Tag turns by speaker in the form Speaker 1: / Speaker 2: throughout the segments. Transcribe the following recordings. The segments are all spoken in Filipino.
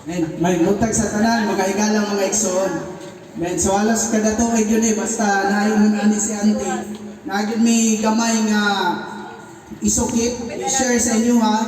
Speaker 1: And may butag sa tanan, mga igalang mga igsoon. Men so alas kada tuig yun basta naingon ani si auntie. Nagid mi gamay nga isukit, i-share sa inyo ha.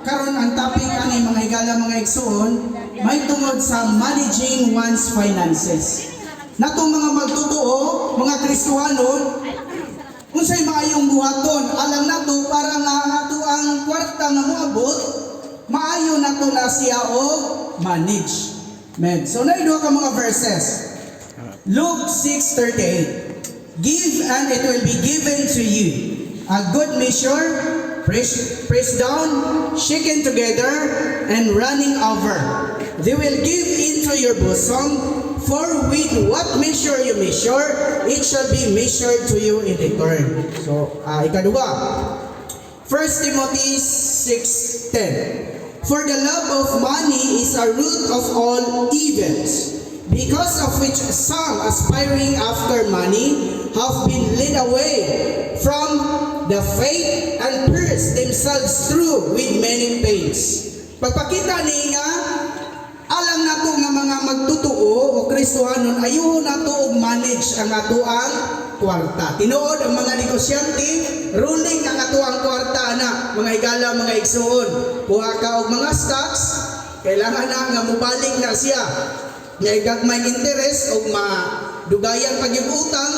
Speaker 1: Karon ang topic ani mga igalang mga igsoon, may tungod sa managing one's finances. Natong mga magtotoo, mga Kristohanon, unsay maayong buhaton, alam nato para nga ato ang kwarta nga moabot, maayo nato na siya og manage. Amen. So naidua ka mga verses. Luke 6:38. Give and it will be given to you. A good measure, pressed down, shaken together, and running over. They will give into your bosom. For with what measure you measure, it shall be measured to you in return. So, ikadua. 1 Timothy 6:10. For the love of money is a root of all evils, because of which some aspiring after money have been led away from the faith and pierced themselves through with many pains. Pagpakita ni nga, alam nato nga mga magtutuo o Kristohanon, ayuho nato og manage ang ato ang kwarta. Tinuod ang mga negosyante, ruling ang ato ang kwarta na mga higala, mga igsuon. Kuha ka og mga stocks, kailangan na nga mubalik na siya. Nga gagmay interest o madugayan pag-utang,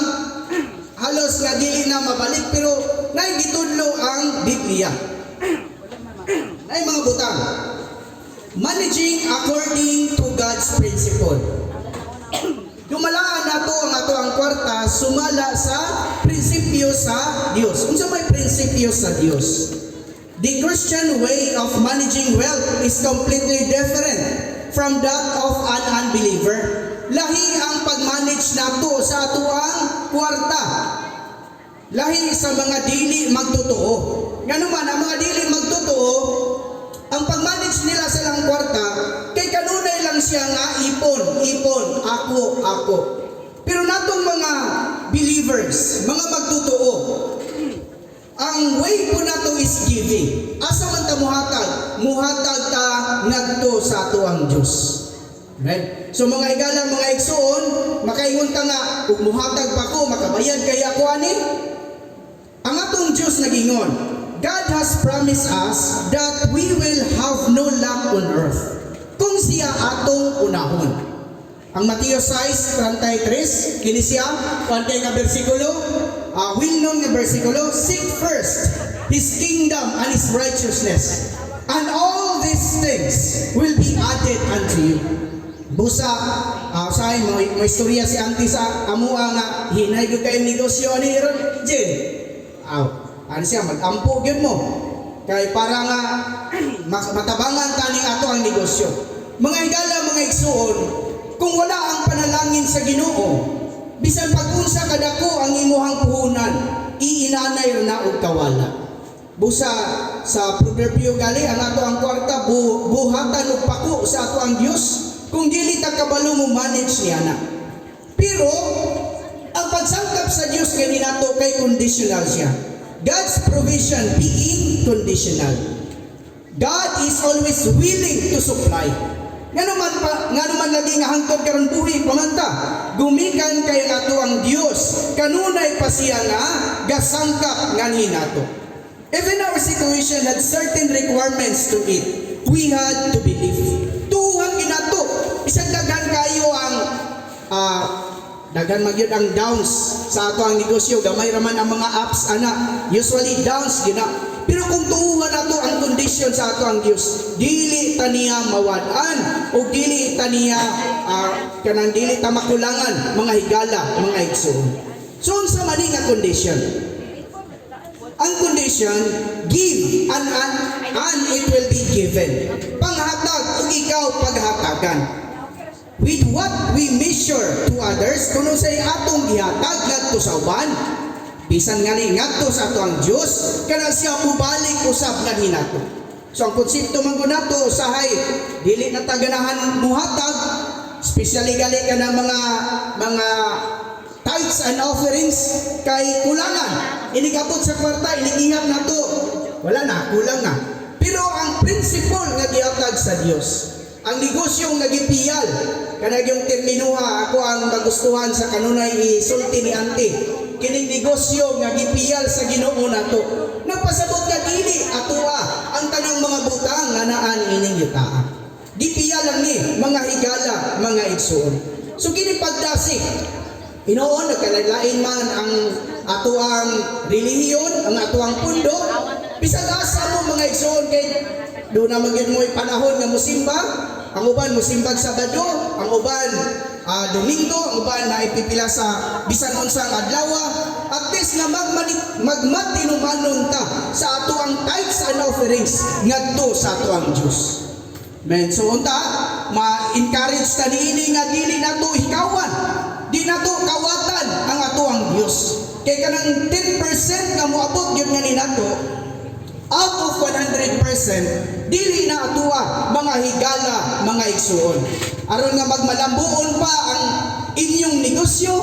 Speaker 1: halos nga dili na mabalik, pero naigitudlo ang Biblia. Ay mga butang, managing according to God's principle. Dumalaan nato ang ato ang kwarta sumala sa prinsipyo sa Dios. Unsa may prinsipyo sa Dios? The Christian way of managing wealth is completely different from that of an unbeliever. Lahi ang pag-manage nato sa ato ang kwarta. Lahi sa mga dili magtotoo. Nganuman ang mga dili magtotoo, ang pag-manage nila sa ilang kwarta, kay kanunay lang siya nga ipon, ako. Pero natong mga believers, mga magtotoo, ang way po nato is giving. Asa man ta muhatag? Muhatag ta ngadto sa ato ang Dios. Right? So mga igalang mga igsoon, makaingon ta nga, ug muhatag pa ko, makabayad kay ako ani? Ang atong Dios nagingon, God has promised us that we will have no lack on earth kung siya atong unahon. Ang Mateo 6:33, kini siya, kuwantay nga bersikulo, well-known nga bersikulo, seek first His kingdom and His righteousness, and all these things will be added unto you. Busa, usahay mo, may istorya si auntie sa amua nga, hinay ko kayong negosyo ni Ron Jen. Ano siya, mag-ampo yun mo. Kaya para nga matabangan tani ato ang negosyo. Mga higala, mga igsuon, kung wala ang panalangin sa Ginoo, bisan pag-unsa kadako ang imuhang puhunan, iinanay na og kawala. Busa sa proverbio gali, ang ato ang kwarta, buhatan og pako sa ato ang Dios, kung dili ta kabalo mo manage niya na. Pero, ang pagsangkap sa Dios kay nato kay conditional siya. God's provision being conditional. God is always willing to supply. Nga naman lagi nga hangtod karon buhi pamanta. Gumikan kay ato ang Dios. Kanunay pa siya nga gasangkap nganhi nato. Even our situation had certain requirements to it. We had to believe. Tuhan ginato. Isang daghan kayo ang daghan magyud ang downs sa ato ang negosyo, gamay raman ang mga ups ana, usually downs gina. Pero kung tuuhan nato ang condition sa ato ang Dios, dili ta niya mawad-an o dili ta niya kanang dili ta makulangan, mga higala, mga igsoon. So unsa man nga condition? Ang condition, give and it will be given. Panghatag ug ikaw paghatagan. With what we measure to others, kung say atong gihatag ngadto sa uban, bisan nga ni ngadto sa ato ang Dios, kana siya mubalik usab ngadto nato. So ang konsepto man gud nato usahay dili na taganahan muhatag, especially gali ka ng mga tithes and offerings kay kulangan. Inikabot sa kwarta, inikihap nato. Wala na, kulang na. Pero ang principle nga gihatag sa Dios, ang negosyong nagipiyal kanang yung terminuha ako ang nagustuhan sa kanunay isulti ni Ante kining negosyo nga gipiyal sa Ginoo nato nagpasabot nga dili atoa ang tanang mga butang nga naan ining yutaa gipiyal lang ni mga higala mga igsoon so kini pagdasik inoon nagkalain man ang atuang relihiyon ang atuang pundo bisag asa mo mga igsoon kay doon na maging mo'y panahon nga musimba ang uban musimbag Sabado ang uban Domingo ang uban na ipipila sa bisan unsang adlaw at least nga magmatinumanon ta sa ato ang tithes and offerings ngadto sa ato ang Dios. Men so unta ma-encourage ta niini nga dili nato hikawan di nato kawatan ang ato ang Dios kay kanang 10% nga moabot gyud nga ni nato out of 100% dili na atuwa mga higala mga igsuon aron nga magmalambuon pa ang inyong negosyo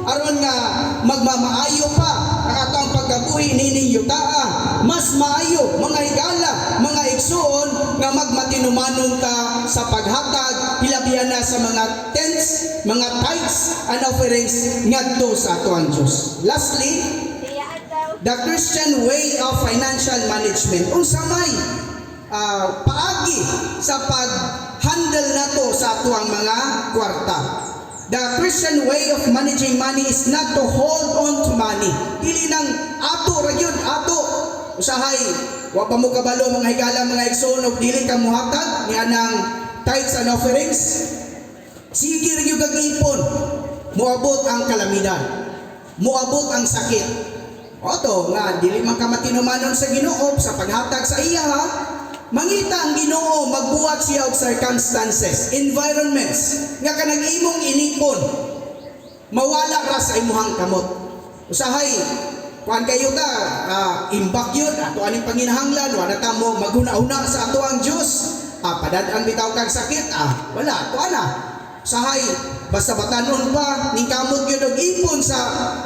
Speaker 1: aron nga magmamaayo pa ang atong pagkabuhi nining yutaa mas maayo mga higala mga igsuon nga magmatinumanon ta sa paghatag hilabihan na sa mga tents mga tithes and offerings ngadto sa ato ang Dios. Lastly, the Christian way of financial management unsa may paagi sa pag-handle nato sa atuang mga kwarta. The Christian way of managing money is not to hold on to money. Dili nang ato ra gyud ato. Usahay wa pa mo kabalo mga higala mga igsoon og dili ka muhatag ni anang tithes and offerings. Sige ra gyud kag ipon. Moabot ang kalamidad. Moabot ang sakit. Oto nga dili man ka matinumanon sa Ginoo sa paghatag sa iya ha. Mangita ang Ginoo magbuhat siya og circumstances, environments nga kanang imong inipon mawala ra sa imuhang kamot. Usahay kuan kayo ta imbak yun ato aning panginahanglan wala ta mo maghuna-una sa ato ang Dios. Padadaan bitaw kag sakit wala tuana. Usahay basta batanon pa ning kamot gyud og ipon sa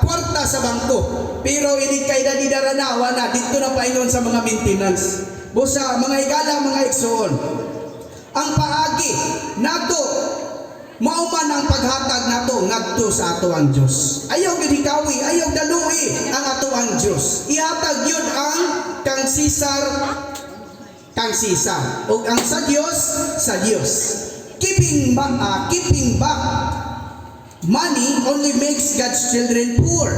Speaker 1: kwarta sa bangko pero ini kay dadi daranawa na dito na paingon sa mga maintenance busa mga higala mga igsoon ang paagi nato mao man ang paghatag nato ngadto sa ato ang Dios ayaw gid hikawi ayaw dalui ang ato ang Dios ihatag yun ang kang Sisar ug ang sa Dios keeping back money only makes God's children poor.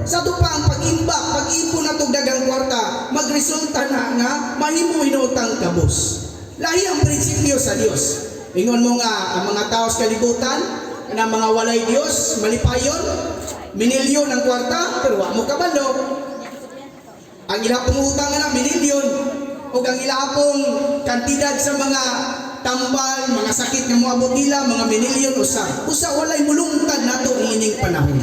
Speaker 1: Sa ito pa ang pag-imbak, pag-ipon na itong dagang kwarta, magresulta na nga mahimo inutang kabos. Lahi ang prinsipyo sa Dios. Ingon mo nga ang mga tao sa kalibutan, na mga walay Dios, malipayon, minilyon ang kwarta, pero wa mo kabalo. Ang ilapong utang na minilyon, o ang ilapong kantidad sa mga tambal, mga sakit nga moabot nila, mga minilyon usa walay mulungtad nato ining panahon.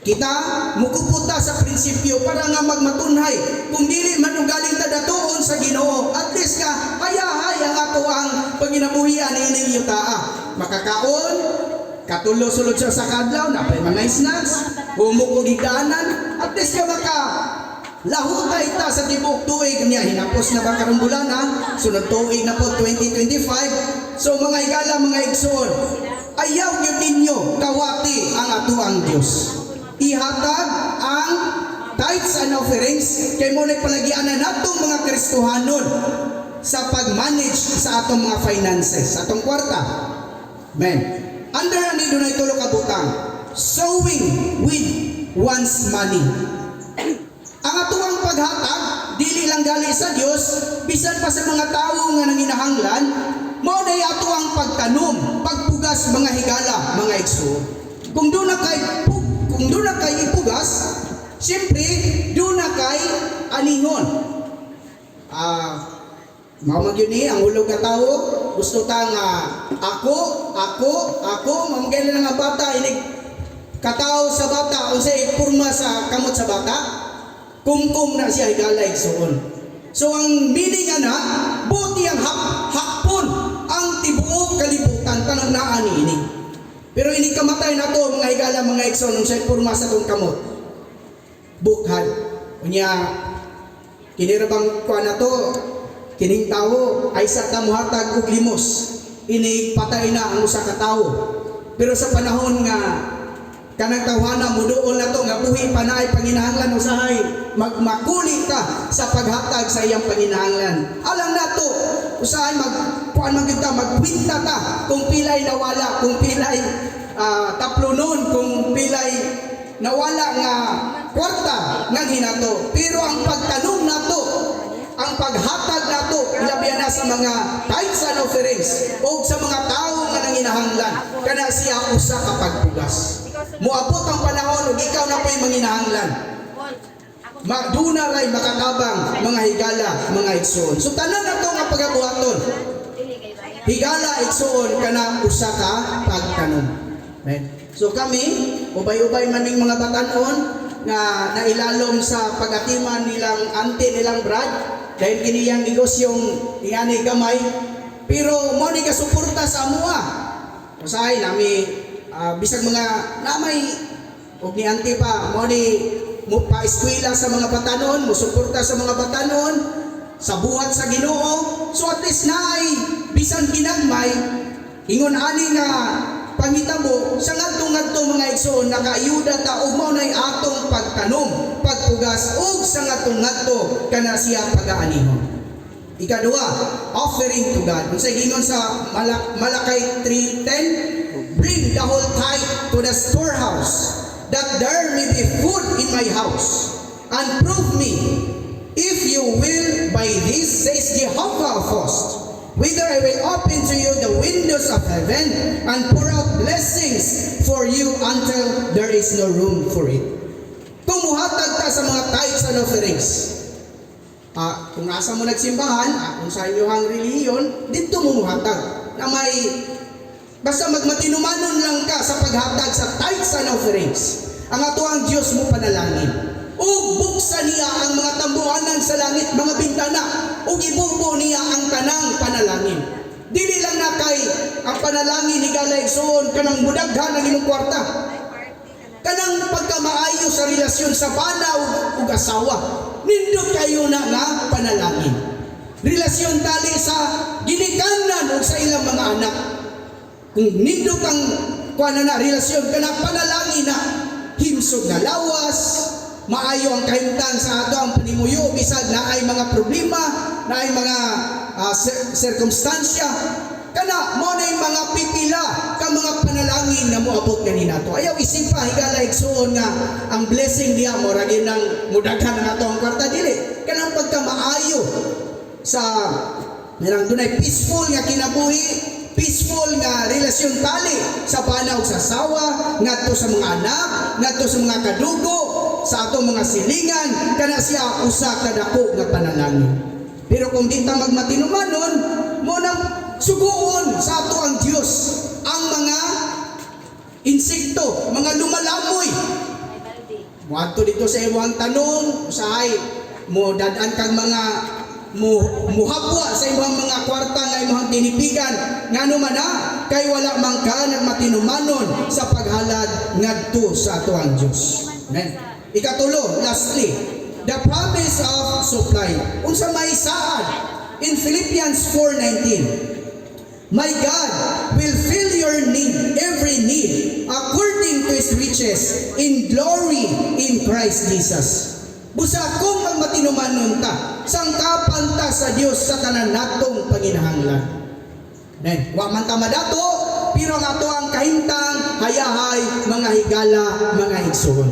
Speaker 1: Kita mukuputa sa prinsipyo para nga magmatunhay kung dili man ugaling ta datoon sa Ginoo at least ka hayahay ang ato ang panginabuhian ining yutaa makakaon katulo sulod siya sa kadlaw napay mga snacks humog og higdaanan at least ka maka lahutay ta sa tibok tuig niya hinapos na ba karong bulan sunod tuig na po 2025 so mga higala mga igsoon ayaw gyud ninyo kawati ang ato ang Dios ihatag ang tithes and offerings kay mo nagpalagyanan natong mga Kristohanon sa pag-manage sa atong mga finances sa atong kwarta. Amen. Under ani dunay tulo ka butang sowing with one's money. Ang atuang paghatag dili lang gali sa Dios bisan pa sa mga tawo nga nanginahanglan mao day atuang pagtanom pagpugas mga higala mga igsoon. Kung doon na kay ipugas, siyempre doon na kay anihon. Mao yun ang hulog ka tao, gusto ta nga ako, mamagay na nga bata, inig katao sa bata, unsay ipurma sa kamot sa bata, kumkum na siya higalay soon. So ang meaning na, buti ang hakpon, ang tibuok kalibutan, tanang naan ini. Pero ini kamatay na to mga higala mga igsoon nung siya purma sa tong kamot. Bukhan. Unya kinirabang kuan na to kining tawo ay sa tamuhatag og limos. inig patay na ang usa ka tawo. Pero sa panahon nga kanang tawhana muduol na to nga buhi pa naay panginahanglan usahay magmakuli ka sa paghatag sa iyang panginahanglan. Alang nato usahay magkuan man kita magkwinta ta kung pilay nawala, kung pilay taplonon, kung pilay nawala nga kwarta nga ginato. Pero ang pagtanong nato, ang paghatag nato ilabi na sa mga tithes and offerings o sa mga tawo nga nanginahanglan kana siya usa ka pagpugas. Moabot ang panahon ug ikaw na po'y manginahanglan. Magduna ray makatabang mga higala, mga igsoon. So tanan nato nga pagabuhaton. Higala igsoon kana usa ka pagtanong. Right? So kami ubay-ubay maning mga batanon nga nailalom sa pagatiman nilang auntie nilang Brad dahil kiniyang negosyong ingani gamay pero mo ni kasuporta sa amuha. Usahay nami bisag mga namay og ni auntie pa mo ni mo pa eskwela sa mga batanon, mo suporta sa mga batanon sa buhat sa Ginoo. So at least naay bisan ginagmay ingon ani nga pangitabo sa ngadto-ngadto mga igsoon nakaayuda ta og mao nay atong pagtanom, pagpugas ug sa ngadto-ngadto kana siya pagaanihon. Ikaduha, offering to God. Unsay gingon sa Malakay 3:10, bring the whole tithe to the storehouse, that there may be food in my house, and prove me, if you will, by this, says Jehovah of hosts, whether I will open to you the windows of heaven and pour out blessings for you until there is no room for it. Kung muhatag ta sa mga tithes and offerings, kung asa mo nagsimbahan, kung sa inyong reliyon, dito mo muhatag. Na may, basta magmatinumanon lang ka sa paghatag sa tithes and offerings, ang ato ang Diyos mo panalangin. O buksan niya ang mga tambuhanan sa langit, mga bintana, o ibubo niya ang tanang panalangin. Dili lang na kay ang panalangin ni Galaigsoon kanang mudaghan ang inyong kwarta. Kanang pagkamaayo sa relasyon sa bana ug asawa. Nindot kayo na nga panalangin. Relasyon tali sa ginikanan ug sa ilang mga anak. Kung nindot ang kuana na relasyon kana panalangin na himsog na lawas, maayo ang kahimtang sa ato ang panimuyo bisag na ay mga problema, na ay mga sirkumstansya kana mo na yung mga pipila ka mga panalangin na moabot ganin nato. Ayaw isip pa higala igsuon nga ang blessing niya mo ra gyud nang mudaghan ang ato ang kwarta dili. Kanang pagkamaayo sa nang dunay peaceful nga kinabuhi, peaceful nga relasyon tali sa bana ug sa asawa, ngadto sa mga anak, ngadto sa mga kadugo, sa atong mga silingan, kana siya usa ka dako nga panalangin. Pero kung di ta magmatinumanon, mo nang suguon sa ato ang Dios ang mga insekto, mga lumalamoy. Muadto dito sa imong tanong, usahay mo dadan kang mga muhabwa sa imong mga kwarta nga imong tinipigan ngano man na kay wala man ka nagmatinumanon sa paghalad ngadto sa ato ang Dios. Amen. Ikatulo, lastly, the promise of supply. Unsa may saad in Philippians 4:19. My God will fill your need, every need, according to His riches in glory in Christ Jesus. Busa kung magmatinumanon ta, sangkapan ta sa Dios sa tanan natong panginahanglan. Amen. Wa man ta madato, pero ang ato ang kahimtang hayahay mga higala, mga igsoon.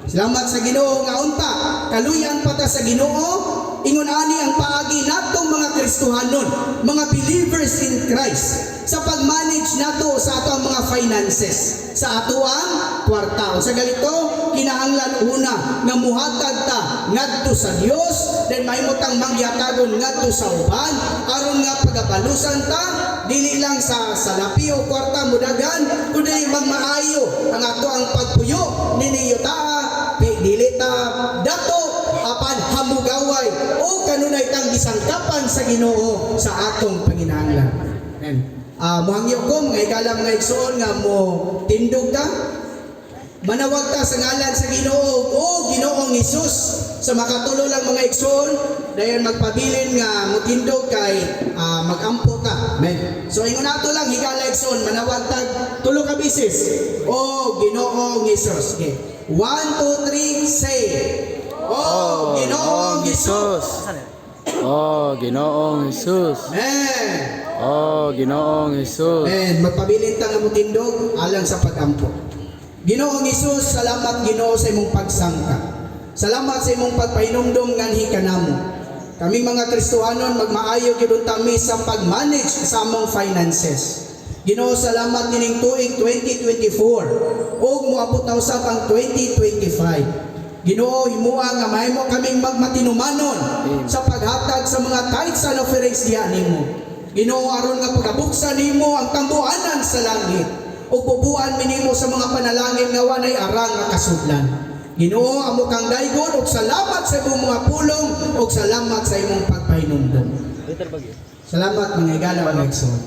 Speaker 1: Salamat sa Ginoo nga unta, kaluyan pa ta sa Ginoo. Ingon ani ang paagi natong mga Kristohanon, mga believers in Christ, sa pagmanage nato sa ato ang mga finances, sa ato ang kwarta. Sa galito, kinahanglan una nga muhatag ta ngadto sa Dios, then mahimutang mangyatagon ngadto sa uban, aron nga pagabalusan ta dili lang sa salapi o kwarta mudagan, kundi magmaayo ang ato ang pagpuyo ninyo ta, dili ta dato apan hamugaway o kanunay tang gisangkapan sa Ginoo sa atong panginahanglan. Amen. Muhangyo ko mga higala mga igsoon nga mo tindog ta Manawag ta sa ngalan sa Ginoo o Ginoong Hesus sa makatulo lang mga igsoon dayon magpabilin nga mutindog kay magampo ta. Amen. So ingon nato lang higala igsoon manawag ta tulo ka bisis o Ginoong Hesus. Okay. 1 2 3 say. O Ginoong Hesus.
Speaker 2: Oh, Ginoong Hesus.
Speaker 1: Amen.
Speaker 2: Oh, Ginoong Hesus.
Speaker 1: Amen. Magpabilin ta nga mutindog alang sa pagampo. Ginoong Hesus, salamat Ginoo sa imong pagsangka. Salamat sa imong pagpahinumdom nganhi kanamo. Kaming mga Kristohanon magmaayo gyud tami sa pag-manage sa among finances. Ginoo, salamat nining tuig 2024 ug moabot na usab ang 2025. Ginoo, himuha nga mahimo kaming magmatinumanon sa paghatag sa mga tithes and offerings diha nimo. Ginoo, aron nga pagabuksan nimo ang tambuanan sa langit o pubuan minimo sa mga panalangin nga walay arang nga kasudlan. Ginoo, amo kang daygon ug salamat sa imong mga pulong ug salamat sa imong pagpahinumdom. Salamat mga igala mga igsoon.